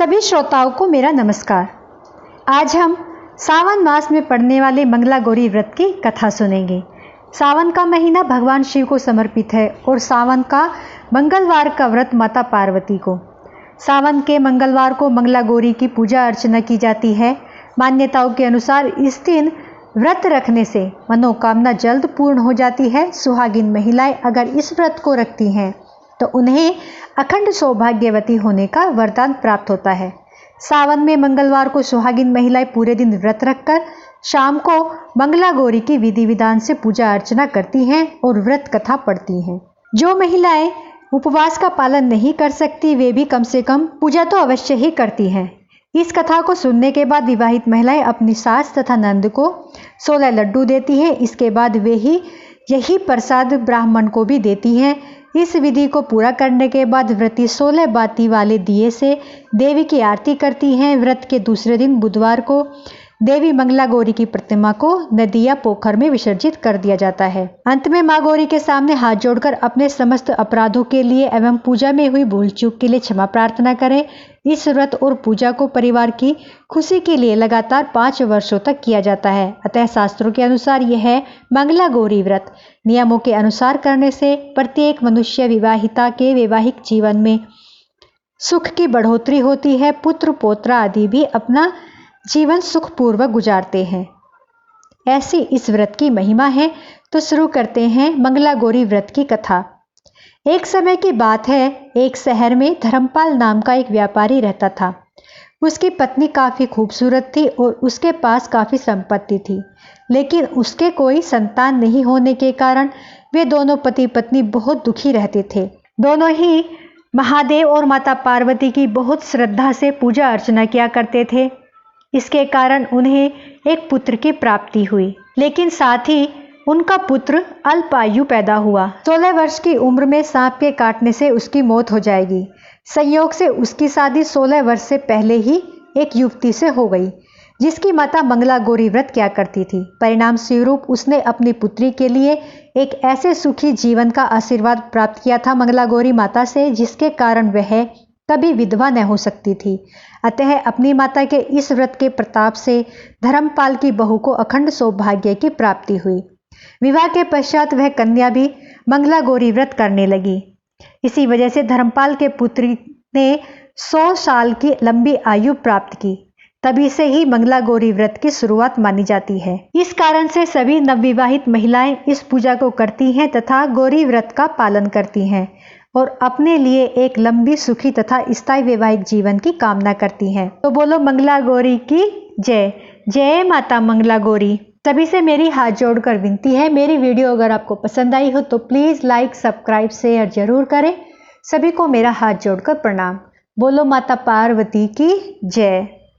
सभी श्रोताओं को मेरा नमस्कार। आज हम सावन मास में पड़ने वाले मंगला गौरी व्रत की कथा सुनेंगे। सावन का महीना भगवान शिव को समर्पित है और सावन का मंगलवार का व्रत माता पार्वती को। सावन के मंगलवार को मंगला गौरी की पूजा अर्चना की जाती है। मान्यताओं के अनुसार इस दिन व्रत रखने से मनोकामना जल्द पूर्ण हो जाती है। सुहागिन महिलाएं अगर इस व्रत को रखती हैं तो उन्हें अखंड सौभाग्यवती होने का वरदान प्राप्त होता है। सावन में मंगलवार को सुहागिन महिलाएं पूरे दिन व्रत रखकर शाम को मंगला गौरी की विधि विधान से पूजा अर्चना करती हैं और व्रत कथा पढ़ती हैं। जो महिलाएं उपवास का पालन नहीं कर सकती वे भी कम से कम पूजा तो अवश्य ही करती हैं। इस कथा को सुनने के बाद विवाहित महिलाएं अपनी सास तथा नंद को 16 लड्डू देती हैं। इसके बाद वे ही यही प्रसाद ब्राह्मण को भी देती हैं। इस विधि को पूरा करने के बाद व्रती 16 बाती वाले दिए से देवी की आरती करती हैं। व्रत के दूसरे दिन बुधवार को देवी मंगला गौरी की प्रतिमा को नदी या पोखर में विसर्जित कर दिया जाता है। अंत में मां गौरी के सामने हाथ जोड़कर अपने समस्त अपराधों के लिए एवं पूजा में हुई भूल चूक के लिए क्षमा प्रार्थना करें। इस व्रत और पूजा को परिवार की खुशी के लिए लगातार 5 वर्षों तक किया जाता है। अतः शास्त्रों के अनुसार यह है मंगला गौरी व्रत नियमों के अनुसार करने से प्रत्येक मनुष्य विवाहिता के वैवाहिक जीवन में सुख की बढ़ोतरी होती है। पुत्र पौत्र आदि भी अपना जीवन सुखपूर्वक गुजारते हैं। ऐसी इस व्रत की महिमा है। तो शुरू करते हैं मंगला गौरी व्रत की कथा। एक समय की बात है, एक शहर में धर्मपाल नाम का एक व्यापारी रहता था। उसकी पत्नी काफी खूबसूरत थी और उसके पास काफी संपत्ति थी, लेकिन उसके कोई संतान नहीं होने के कारण वे दोनों पति पत्नी बहुत दुखी रहते थे। दोनों ही महादेव और माता पार्वती की बहुत श्रद्धा से पूजा अर्चना किया करते थे। इसके कारण उन्हें एक पुत्र की प्राप्ति हुई, लेकिन साथ ही उनका पुत्र अल्पायु पैदा हुआ। 16 वर्ष की उम्र में सांप के काटने से उसकी मौत हो जाएगी। संयोग से उसकी शादी 16 वर्ष से पहले ही एक युवती से हो गई, जिसकी माता मंगला गौरी व्रत किया करती थी। परिणाम स्वरूप उसने अपनी पुत्री के लिए एक ऐसे सुखी जीवन का आशीर्वाद प्राप्त किया था मंगला गौरी माता से, जिसके कारण वह कभी विधवा न हो सकती थी। अतः अपनी माता के इस व्रत के प्रताप से धर्मपाल की बहू को अखंड सौभाग्य की प्राप्ति हुई। विवाह के पश्चात वह कन्या भी मंगला गौरी व्रत करने लगी। इसी वजह से धर्मपाल के पुत्री ने 100 साल की लंबी आयु प्राप्त की। तभी से ही मंगला गौरी व्रत की शुरुआत मानी जाती है। इस कारण से सभी नवविवाहित महिलाएं इस पूजा को करती हैं तथा गौरी व्रत का पालन करती हैं और अपने लिए एक लंबी सुखी तथा स्थायी वैवाहिक जीवन की कामना करती हैं। तो बोलो मंगला गौरी की जय। जय माता मंगला गौरी। सभी से मेरी हाथ जोड़कर विनती है, मेरी वीडियो अगर आपको पसंद आई हो तो प्लीज़ लाइक सब्सक्राइब शेयर जरूर करें। सभी को मेरा हाथ जोड़कर प्रणाम। बोलो माता पार्वती की जय।